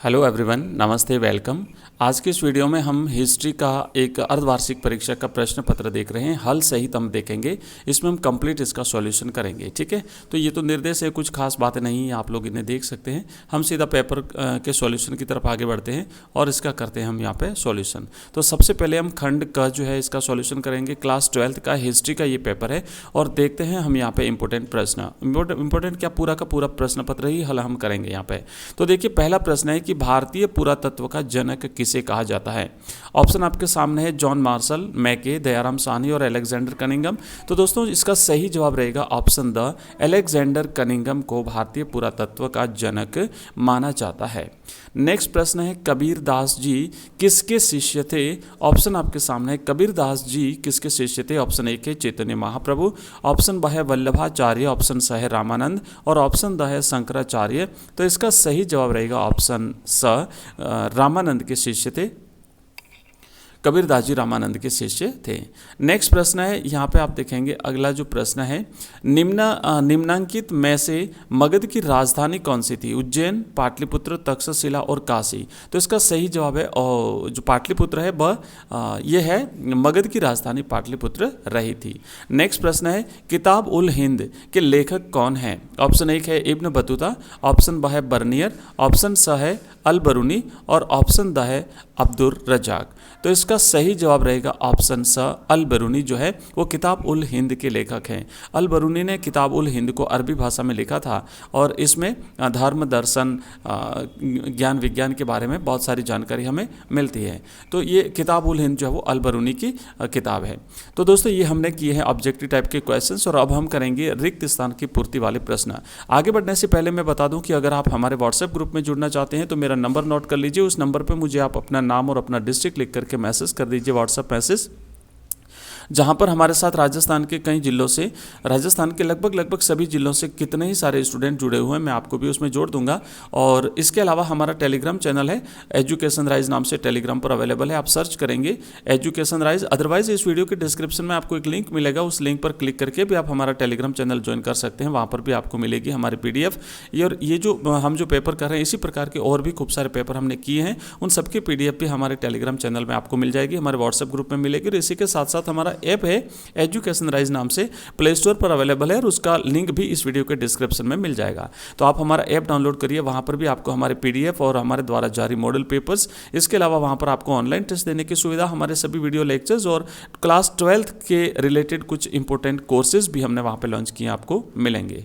Hello everyone, नमस्ते, welcome. आज के इस वीडियो में हम हिस्ट्री का एक अर्धवार्षिक परीक्षा का प्रश्न पत्र देख रहे हैं। हल सहित हम देखेंगे, इसमें हम कंप्लीट इसका सॉल्यूशन करेंगे। ठीक है, तो ये तो निर्देश है, कुछ खास बातें नहीं है, आप लोग इन्हें देख सकते हैं। हम सीधा पेपर के सॉल्यूशन की तरफ आगे बढ़ते हैं और इसका करते हैं हम यहाँ पे सॉल्यूशन। तो सबसे पहले हम खंड का जो है इसका सॉल्यूशन करेंगे। क्लास 12th का हिस्ट्री का ये पेपर है और देखते हैं हम यहाँ पे इंपॉर्टेंट प्रश्न। इंपॉर्टेंट क्या, पूरा का पूरा प्रश्न पत्र ही हल हम करेंगे यहाँ पे। तो देखिए, पहला प्रश्न है कि भारतीय पुरातत्व का जनक किसे कहा जाता है। ऑप्शन आपके सामने है, जॉन मार्शल, मैके, दयाराम साहनी और अलेक्जेंडर कनिंघम। तो दोस्तों, इसका सही जवाब रहेगा ऑप्शन द, अलेक्जेंडर कनिंघम को भारतीय पुरातत्व का जनक माना जाता है। नेक्स्ट प्रश्न है, कबीर दास जी किसके शिष्य थे। ऑप्शन आपके सामने है, कबीर दास जी किसके शिष्य थे। ऑप्शन ए है चैतन्य महाप्रभु, ऑप्शन ब है वल्लभाचार्य, ऑप्शन स है रामानंद और ऑप्शन द है शंकराचार्य। तो इसका सही जवाब रहेगा ऑप्शन स, रामानंद के शिष्य थे। कबीर दास जी रामानंद के शिष्य थे। नेक्स्ट प्रश्न है, यहाँ पे आप देखेंगे अगला जो प्रश्न है, निम्नांकित में से मगध की राजधानी कौन सी थी। उज्जैन, पाटलिपुत्र, तक्षशिला और काशी। तो इसका सही जवाब है जो पाटलिपुत्र है ये है, मगध की राजधानी पाटलिपुत्र रही थी। नेक्स्ट प्रश्न है, किताब उल हिंद के लेखक कौन है। ऑप्शन एक है इब्न बतूता, ऑप्शन ब है बर्नियर, ऑप्शन स है अल बरूनी और ऑप्शन द है अब्दुर रजाक। तो इसका सही जवाब रहेगा ऑप्शन स, अल बरूनी जो है वो किताब उल हिंद के लेखक हैं। अल बरूनी ने किताब उल हिंद को अरबी भाषा में लिखा था और इसमें धर्म, दर्शन, ज्ञान, विज्ञान के बारे में बहुत सारी जानकारी हमें मिलती है। तो ये किताब उल हिंद जो है वो अल बरूनी की किताब है। तो दोस्तों, ये हमने किए हैं ऑब्जेक्टिव टाइप के क्वेश्चंस और अब हम करेंगे रिक्त स्थान की पूर्ति वाले प्रश्न। आगे बढ़ने से पहले मैं बता दूं कि अगर आप हमारे व्हाट्सएप ग्रुप में जुड़ना चाहते हैं तो मेरा नंबर नोट कर लीजिए। उस नंबर पर मुझे आप अपना नाम और अपना डिस्ट्रिक्ट लिख करके मैसेज कर दीजिए, व्हाट्सएप मैसेज, जहाँ पर हमारे साथ राजस्थान के कई जिलों से, राजस्थान के लगभग सभी जिलों से कितने ही सारे स्टूडेंट जुड़े हुए हैं। मैं आपको भी उसमें जोड़ दूंगा। और इसके अलावा हमारा टेलीग्राम चैनल है, एजुकेशन राइज नाम से टेलीग्राम पर अवेलेबल है। आप सर्च करेंगे एजुकेशन राइज, अदरवाइज इस वीडियो के डिस्क्रिप्शन में आपको एक लिंक मिलेगा, उस लिंक पर क्लिक करके भी आप हमारा टेलीग्राम चैनल ज्वाइन कर सकते हैं। वहाँ पर भी आपको मिलेगी हमारी PDF। और ये जो हम जो पेपर कर रहे हैं, इसी प्रकार के और भी खूब सारे पेपर हमने किए हैं, उन सबकी PDF भी हमारे टेलीग्राम चैनल में आपको मिल जाएगी, हमारे व्हाट्सएप ग्रुप में मिलेगी। और इसी के साथ साथ हमारा ऐप है एजुकेशन राइज नाम से, प्ले स्टोर पर अवेलेबल है और उसका लिंक भी इस वीडियो के डिस्क्रिप्शन में मिल जाएगा। तो आप हमारा ऐप डाउनलोड करिए, वहाँ पर भी आपको हमारे PDF और हमारे द्वारा जारी मॉडल पेपर्स, इसके अलावा वहाँ पर आपको ऑनलाइन टेस्ट देने की सुविधा, हमारे सभी वीडियो लेक्चर्स और क्लास 12th के रिलेटेड कुछ इंपॉर्टेंट कोर्सेज भी हमने वहाँ पर लॉन्च किए, आपको मिलेंगे।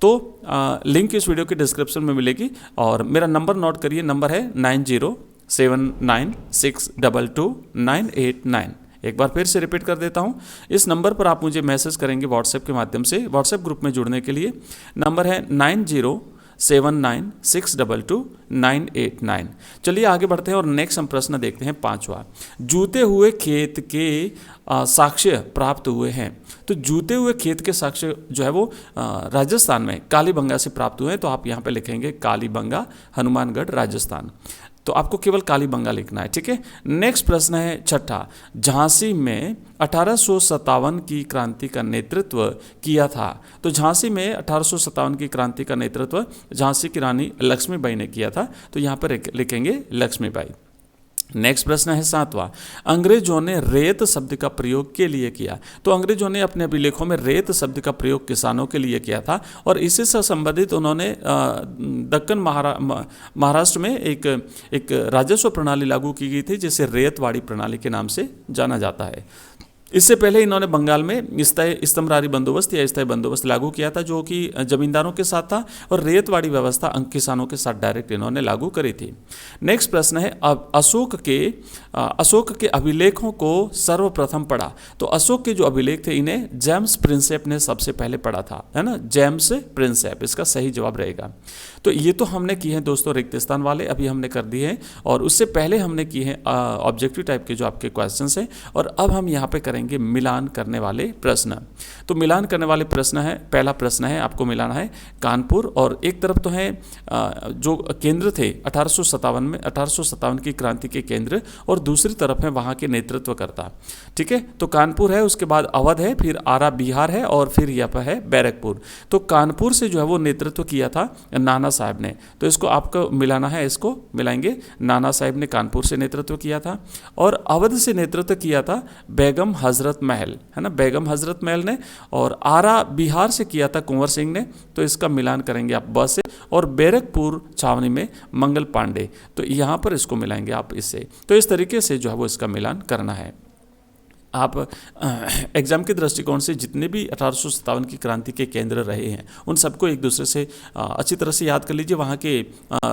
तो लिंक इस वीडियो के डिस्क्रिप्शन में मिलेगी। और मेरा नंबर नोट करिए, नंबर है 9079622989। एक बार फिर से रिपीट कर देता हूँ, इस नंबर पर आप मुझे मैसेज करेंगे व्हाट्सएप के माध्यम से। व्हाट्सएप ग्रुप में जुड़ने के लिए नंबर है 9079622989। चलिए आगे बढ़ते हैं और नेक्स्ट हम प्रश्न देखते हैं, 5वां। जूते हुए खेत के साक्ष्य प्राप्त हुए हैं। तो जूते हुए खेत के साक्ष्य जो है वो राजस्थान में कालीबंगा से प्राप्त हुए हैं। तो आप यहाँ पे लिखेंगे कालीबंगा, हनुमानगढ़, राजस्थान। तो आपको केवल कालीबंगा लिखना है, ठीक है। नेक्स्ट प्रश्न है 6ठा, झांसी में 1857 की क्रांति का नेतृत्व किया था। तो झांसी में 1857 की क्रांति का नेतृत्व झांसी की रानी लक्ष्मीबाई ने किया था। तो यहाँ पर लिखेंगे लक्ष्मीबाई। नेक्स्ट प्रश्न है 7वां, अंग्रेजों ने रेत शब्द का प्रयोग के लिए किया। तो अंग्रेजों ने अपने अभिलेखों में रेत शब्द का प्रयोग किसानों के लिए किया था और इसी से संबंधित उन्होंने दक्कन महाराष्ट्र में एक राजस्व प्रणाली लागू की गई थी, जिसे रेतवाड़ी प्रणाली के नाम से जाना जाता है। इससे पहले इन्होंने बंगाल में स्तंभरारी बंदोबस्त या स्थायी बंदोबस्त लागू किया था, जो कि जमींदारों के साथ था, और रेतवाड़ी व्यवस्था किसानों के साथ डायरेक्ट इन्होंने लागू करी थी। नेक्स्ट प्रश्न है, अशोक के अभिलेखों को सर्वप्रथम पढ़ा। तो अशोक के जो अभिलेख थे, इन्हें जेम्स प्रिंसेप ने सबसे पहले पढ़ा था, है ना, जेम्स प्रिंसेप, इसका सही जवाब रहेगा। तो ये तो हमने किए हैं दोस्तों रिक्त स्थान वाले, अभी हमने कर दिए हैं, और उससे पहले हमने किए हैं ऑब्जेक्टिव टाइप के जो आपके क्वेश्चंस हैं। और अब हम यहाँ पे करेंगे करेंगे मिलान करने वाले प्रश्न। तो मिलान करने वाले प्रश्न है, पहला प्रश्न है आपको मिलाना है कानपुर, और एक तरफ तो है जो केंद्र थे 1857 में, 1857 की क्रांति के केंद्र, और दूसरी तरफ है वहाँ के नेतृत्वकर्ता। ठीक है, तो कानपुर है, उसके बाद अवध है, फिर आरा बिहार है, और फिर यहाँ पर है बैरकपुर। तो कानपुर से जो है वो नेतृत्व किया था नाना साहब ने, तो इसको आपको मिलाना है, इसको मिलाएंगे। नाना साहब ने कानपुर से नेतृत्व किया था, और अवध से नेतृत्व किया था बेगम हजरत महल, है ना, बेगम हजरत महल ने, और आरा बिहार से किया था कुंवर सिंह ने। तो इसका मिलान करेंगे आप ब से, और बैरकपुर छावनी में मंगल पांडे, तो यहाँ पर इसको मिलाएंगे आप इससे। तो इस तरीके से जो है वो इसका मिलान करना है। आप एग्जाम के दृष्टिकोण से जितने भी 1857 की क्रांति के केंद्र रहे हैं उन सबको एक दूसरे से अच्छी तरह से याद कर लीजिए। वहाँ के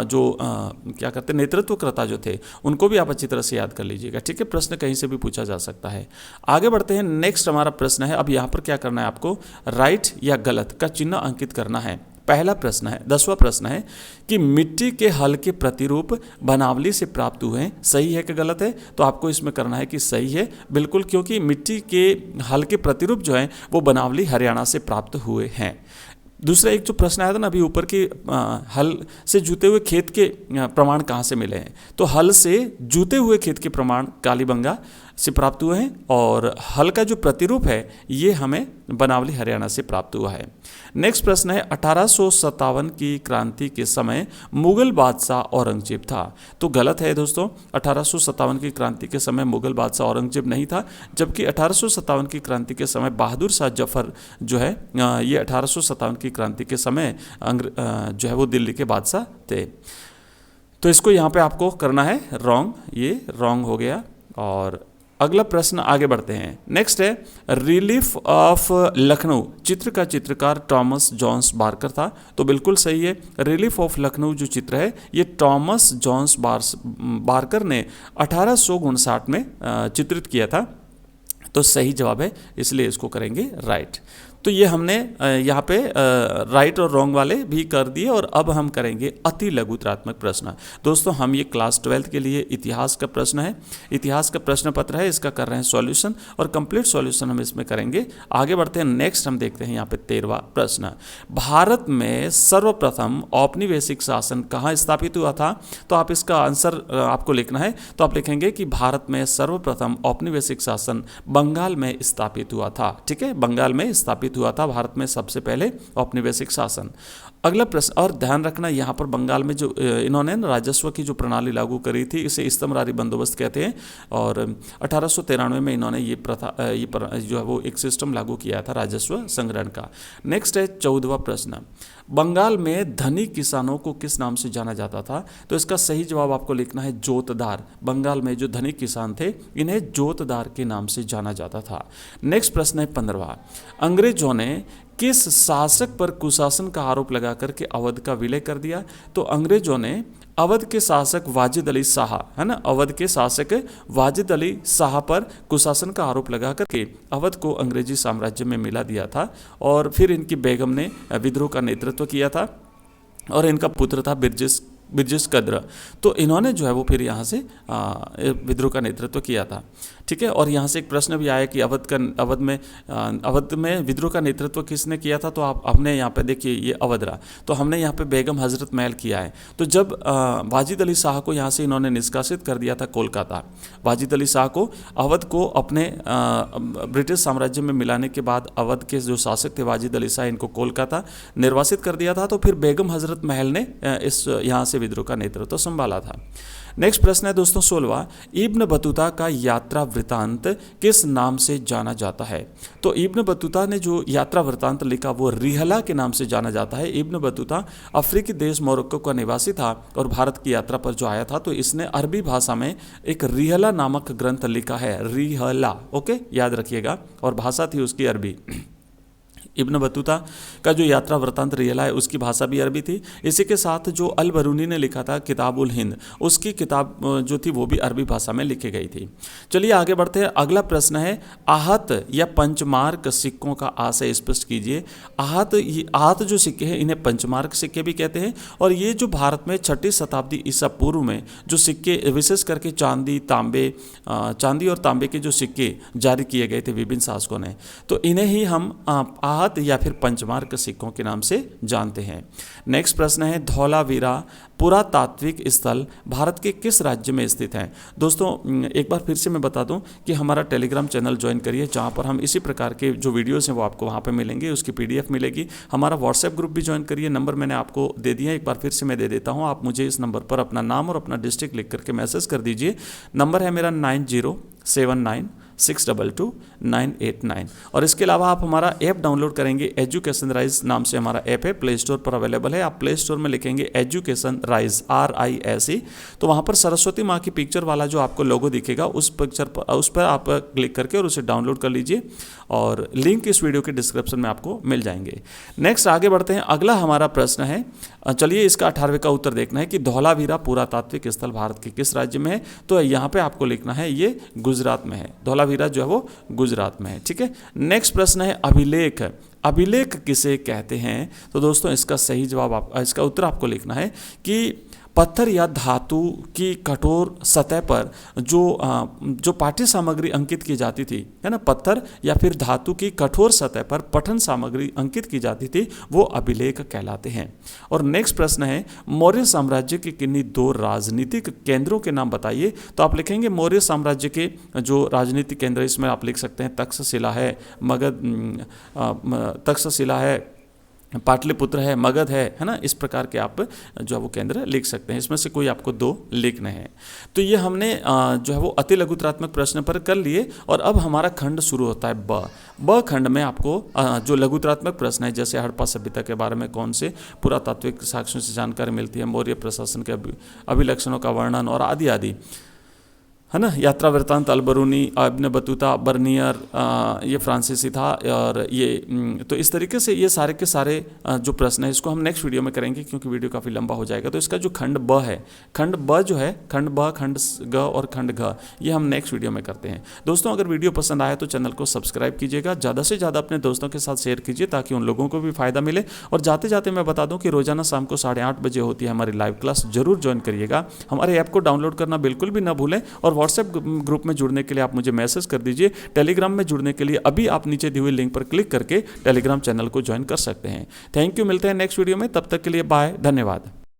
जो क्या कहते हैं नेतृत्वकर्ता जो थे उनको भी आप अच्छी तरह से याद कर लीजिएगा। ठीक है, प्रश्न कहीं से भी पूछा जा सकता है। आगे बढ़ते हैं, नेक्स्ट हमारा प्रश्न है। अब यहाँ पर क्या करना है आपको, राइट या गलत का चिन्ह अंकित करना है। पहला प्रश्न है, 10वां प्रश्न है कि मिट्टी के हल के प्रतिरूप बनावली से प्राप्त हुए हैं, सही है कि गलत है? तो आपको इसमें करना है कि सही है, बिल्कुल, क्योंकि मिट्टी के हल के प्रतिरूप जो हैं वो बनावली हरियाणा से प्राप्त हुए हैं। दूसरा एक जो प्रश्न आया था ना अभी ऊपर की, हल से जूते हुए खेत के प्रमाण कहाँ से मिले हैं? तो हल से जूते हुए खेत के प्रमाण कालीबंगा से प्राप्त हुए हैं, और हल का जो प्रतिरूप है ये हमें बनावली हरियाणा से प्राप्त हुआ है। नेक्स्ट प्रश्न है, 1857 की क्रांति के समय मुगल बादशाह औरंगजेब था। तो गलत है दोस्तों, 1857 की क्रांति के समय मुगल बादशाह औरंगजेब नहीं था, जबकि 1857 की क्रांति के समय बहादुर शाह जफर जो है ये 1857 की क्रांति के समय जो है वो दिल्ली के बादशाह थे। तो इसको यहाँ पे आपको करना है रॉन्ग, ये रॉन्ग हो गया। और अगला प्रश्न आगे बढ़ते हैं। नेक्स्ट है, रिलीफ ऑफ लखनऊ चित्र का चित्रकार टॉमस जॉन्स बार्कर था। तो बिल्कुल सही है, रिलीफ ऑफ लखनऊ जो चित्र है ये टॉमस जॉन्स बार्कर ने 1859 में चित्रित किया था। तो सही जवाब है, इसलिए इसको करेंगे राइट। तो ये हमने यहाँ पे राइट और रॉन्ग वाले भी कर दिए, और अब हम करेंगे अति लघुत्रात्मक प्रश्न। दोस्तों हम ये क्लास 12 के लिए इतिहास का प्रश्न है, इतिहास का प्रश्न पत्र है, इसका कर रहे हैं सॉल्यूशन, और कंप्लीट सॉल्यूशन हम इसमें करेंगे। आगे बढ़ते हैं, नेक्स्ट हम देखते हैं यहाँ पे 13वां प्रश्न। भारत में सर्वप्रथम औपनिवेशिक शासन कहाँ स्थापित हुआ था? तो आप इसका आंसर आपको लिखना है, तो आप लिखेंगे कि भारत में सर्वप्रथम औपनिवेशिक शासन बंगाल में स्थापित हुआ था। ठीक है, बंगाल में स्थापित हुआ था भारत में सबसे पहले औपनिवेशिक शासन। अगला प्रश्न, और ध्यान रखना यहाँ पर बंगाल में जो इन्होंने राजस्व की जो प्रणाली लागू करी थी इसे इस्तमरारी बंदोबस्त कहते हैं, और 1893 में इन्होंने ये प्रथा जो है वो एक सिस्टम लागू किया था राजस्व संग्रहण का। नेक्स्ट है 14वां प्रश्न, बंगाल में धनी किसानों को किस नाम से जाना जाता था? तो इसका सही जवाब आपको लिखना है जोतदार। बंगाल में जो धनी किसान थे इन्हें जोतदार के नाम से जाना जाता था। नेक्स्ट प्रश्न है 15वां, अंग्रेजों ने किस शासक पर कुशासन का आरोप लगा करके अवध का विलय कर दिया? तो अंग्रेजों ने अवध के शासक वाजिद अली शाह, है ना, अवध के शासक वाजिद अली शाह पर कुशासन का आरोप लगा करके अवध को अंग्रेजी साम्राज्य में मिला दिया था, और फिर इनकी बेगम ने विद्रोह का नेतृत्व किया था, और इनका पुत्र था बिरजिस कद्र। तो इन्होंने जो है वो फिर यहाँ से विद्रोह का नेतृत्व किया था। ठीक है, और यहाँ से एक प्रश्न भी आया कि अवध में विद्रोह का नेतृत्व किसने किया था? तो आप हमने यहाँ पे देखिए ये अवध रहा, तो हमने यहाँ पे बेगम हजरत महल किया है। तो जब वाजिद अली शाह को यहाँ से इन्होंने निष्कासित कर दिया था कोलकाता, वाजिद अली शाह को अवध को अपने ब्रिटिश साम्राज्य में मिलाने के बाद अवध के जो शासक थे वाजिद अली शाह, इनको कोलकाता निर्वासित कर दिया था। तो फिर बेगम हजरत महल ने इस यहाँ से विद्रोह का नेतृत्व संभाला था। नेक्स्ट प्रश्न है दोस्तों 16वां, इब्न बतूता का यात्रा वृतांत किस नाम से जाना जाता है? तो इब्न बतूता ने जो यात्रा वृतांत लिखा वो रिहला के नाम से जाना जाता है। इब्न बतूता अफ्रीकी देश मोरक्को का निवासी था और भारत की यात्रा पर जो आया था तो इसने अरबी भाषा में एक रिहला नामक ग्रंथ लिखा है, रिहला, ओके, याद रखिएगा, और भाषा थी उसकी अरबी। इब्न बतूता का जो यात्रा वृत्तांत रियला है उसकी भाषा भी अरबी थी। इसी के साथ जो अल बरूनी ने लिखा था किताबुल हिंद, उसकी किताब जो थी वो भी अरबी भाषा में लिखी गई थी। चलिए आगे बढ़ते हैं। अगला प्रश्न है आहत या पंचमार्क सिक्कों का आशय स्पष्ट कीजिए। आहत जो सिक्के हैं इन्हें पंचमार्क सिक्के भी कहते हैं और ये जो भारत में 6वीं शताब्दी ईसा पूर्व में जो सिक्के विशेष करके चांदी और तांबे के जो सिक्के जारी किए गए थे विभिन्न शासकों ने, तो इन्हें ही हम आहत या फिर पंचमार्क सिक्कों के नाम से जानते हैं। नेक्स्ट प्रश्न है धौलावीरा पुरातात्विक स्थल भारत के किस राज्य में स्थित है। दोस्तों एक बार फिर से मैं बता दूं कि हमारा टेलीग्राम चैनल ज्वाइन करिए, जहां पर हम इसी प्रकार के जो वीडियोस हैं वो आपको वहां पे मिलेंगे, उसकी PDF मिलेगी। हमारा व्हाट्सएप ग्रुप भी ज्वाइन करिए, नंबर मैंने आपको दे दिया है, एक बार फिर से मैं दे देता हूँ। आप मुझे इस नंबर पर अपना नाम और अपना डिस्ट्रिक्ट लिख करके मैसेज कर दीजिए। नंबर है मेरा 9079622989 और इसके अलावा आप हमारा ऐप डाउनलोड करेंगे। एजुकेशन राइज नाम से हमारा ऐप है, प्ले स्टोर पर अवेलेबल है। आप प्ले स्टोर में लिखेंगे एजुकेशन राइज RISE, तो वहाँ पर सरस्वती माँ की पिक्चर वाला जो आपको लोगो दिखेगा उस पर आप क्लिक करके और उसे डाउनलोड कर लीजिए और लिंक इस वीडियो के डिस्क्रिप्शन में आपको मिल जाएंगे। नेक्स्ट आगे बढ़ते हैं। अगला हमारा प्रश्न है, चलिए इसका 18वें का उत्तर देखना है कि धौलावीरा पुरातात्विक स्थल भारत के किस राज्य में है। तो यहाँ पे आपको लिखना है ये गुजरात में है, धौलावीरा जो है वो गुजरात में है। ठीक है। नेक्स्ट प्रश्न है अभिलेख। अभिलेख किसे कहते हैं। तो दोस्तों इसका सही जवाब इसका उत्तर आपको लिखना है कि पत्थर या धातु की कठोर सतह पर जो पाठ्य सामग्री अंकित की जाती थी, है ना, पत्थर या फिर धातु की कठोर सतह पर पठन सामग्री अंकित की जाती थी, वो अभिलेख कहलाते हैं। और नेक्स्ट प्रश्न है मौर्य साम्राज्य के किन्हीं 2 राजनीतिक केंद्रों के नाम बताइए। तो आप लिखेंगे मौर्य साम्राज्य के जो राजनीतिक केंद्र, इसमें आप लिख सकते हैं तक्षशिला है, तक्षशिला है, पाटलिपुत्र है, मगध है ना, इस प्रकार के आप जो है वो केंद्र लिख सकते हैं। इसमें से कोई आपको 2 लिखने हैं। तो ये हमने जो है वो अति लघुत्रात्मक प्रश्न पर कर लिए और अब हमारा खंड शुरू होता है ब खंड में आपको जो लघुत्रात्मक प्रश्न है, जैसे हड़प्पा सभ्यता के बारे में कौन से पुरातात्विक साक्ष्यों से जानकारी मिलती है, मौर्य प्रशासन के अभिलक्षणों का वर्णन और आदि आदि, है ना, यात्रा वृत्तांत अल बरूनी, इब्न बतूता, बर्नियर, ये फ्रांसीसी था और ये तो इस तरीके से ये सारे के सारे जो प्रश्न है इसको हम नेक्स्ट वीडियो में करेंगे क्योंकि वीडियो काफ़ी लंबा हो जाएगा। तो इसका जो खंड ब है, खंड ब जो है, खंड ब, खंड ग और खंड घ, ये हम नेक्स्ट वीडियो में करते हैं। दोस्तों अगर वीडियो पसंद आया तो चैनल को सब्सक्राइब कीजिएगा, ज़्यादा से ज़्यादा अपने दोस्तों के साथ शेयर कीजिए ताकि उन लोगों को भी फायदा मिले। और जाते जाते मैं बता दूँ कि रोजाना शाम को 8:30 बजे होती है हमारी लाइव क्लास, जरूर ज्वाइन करिएगा। हमारे ऐप को डाउनलोड करना बिल्कुल भी ना भूलें और व्हाट्सएप ग्रुप में जुड़ने के लिए आप मुझे मैसेज कर दीजिए। टेलीग्राम में जुड़ने के लिए अभी आप नीचे दी हुई लिंक पर क्लिक करके टेलीग्राम चैनल को ज्वाइन कर सकते हैं। थैंक यू, मिलते हैं नेक्स्ट वीडियो में, तब तक के लिए बाय, धन्यवाद।